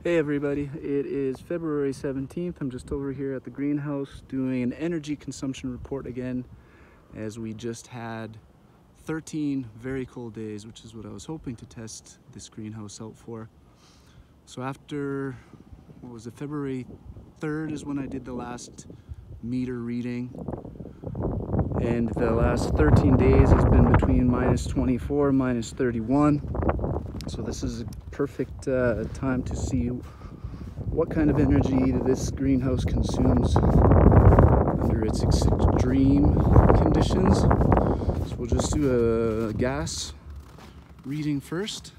Hey everybody, it is February 17th. I'm just over here at the greenhouse doing an energy consumption report again, as we just had 13 very cold days, which is what I was hoping to test this greenhouse out for. So after, what was it, February 3rd is when I did the last meter reading, and the last 13 days has been between -24 and -31. So this is a perfect time to see what kind of energy this greenhouse consumes under its extreme conditions. So we'll just do a gas reading first.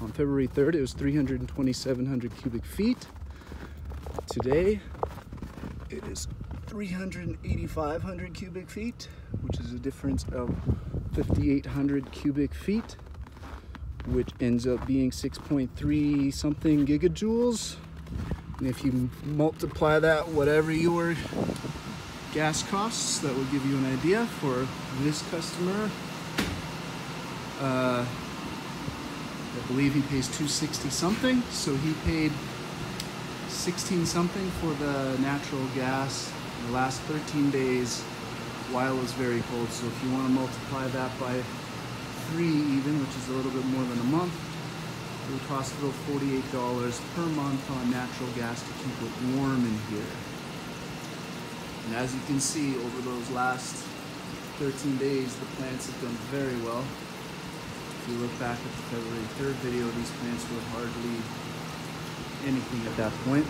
On February 3rd, it was 3,700 cubic feet. Today, it is 3,850 cubic feet, which is a difference of 5,800 cubic feet, which ends up being 6.3 something gigajoules. And if you multiply that, whatever your gas costs, that will give you an idea. For this customer, I believe he pays $260 something, so he paid 16 something for the natural gas in the last 13 days while it was very cold. So if you want to multiply that by 3 even, which is a little bit more than a month, it would cost about $48 per month on natural gas to keep it warm in here. And as you can see, over those last 13 days, the plants have done very well. If you look back at the February 3rd video, these plants were hardly anything at that point.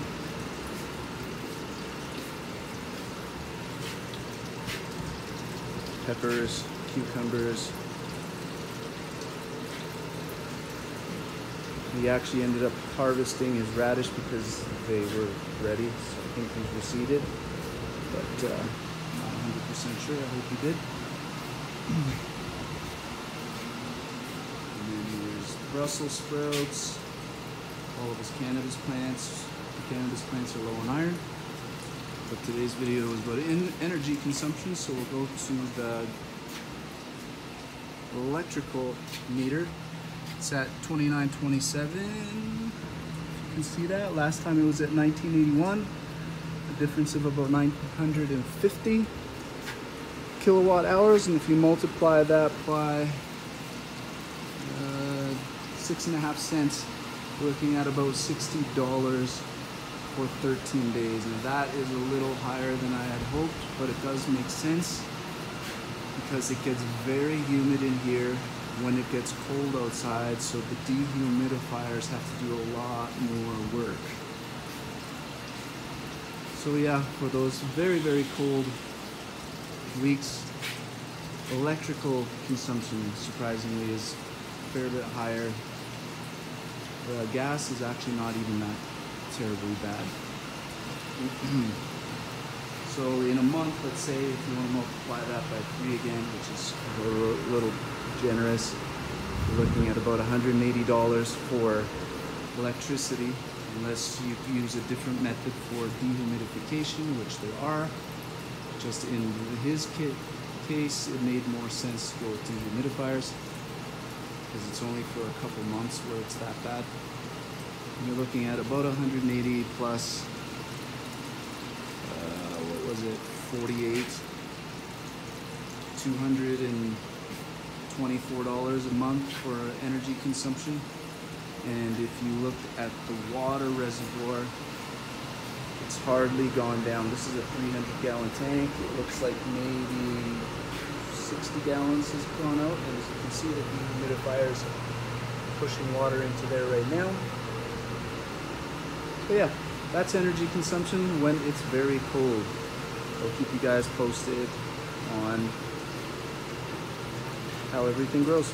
Peppers, cucumbers. He actually ended up harvesting his radish because they were ready, so I think he's reseeded, but not 100% sure. I hope he did. And then there's Brussels sprouts, all of his cannabis plants. The cannabis plants are low on iron. But today's video is about energy consumption, so we'll go to the electrical meter. It's at 2927. You can see that. Last time it was at 1981. A difference of about 950 kilowatt hours. And if you multiply that by 6.5 cents, we're looking at about $60 for 13 days. And that is a little higher than I had hoped, but it does make sense because it gets very humid in here when it gets cold outside, so the dehumidifiers have to do a lot more work. So yeah, for those very, very cold weeks, electrical consumption surprisingly is a fair bit higher. Gas is actually not even that terribly bad. So in a month, let's say, if you want to multiply that by 3 again, which is a little generous, you're looking at about $180 for electricity, unless you use a different method for dehumidification, which there are. Just in his case, it made more sense to go with dehumidifiers because it's only for a couple months where it's that bad. And you're looking at about 180 plus, what was it, 48, $224 a month for energy consumption. And if you look at the water reservoir, it's hardly gone down. This is a 300-gallon tank. It looks like maybe 60 gallons has gone out, and as you can see, the dehumidifiers pushing water into there right now. So yeah, that's energy consumption when it's very cold. I'll keep you guys posted on how everything grows.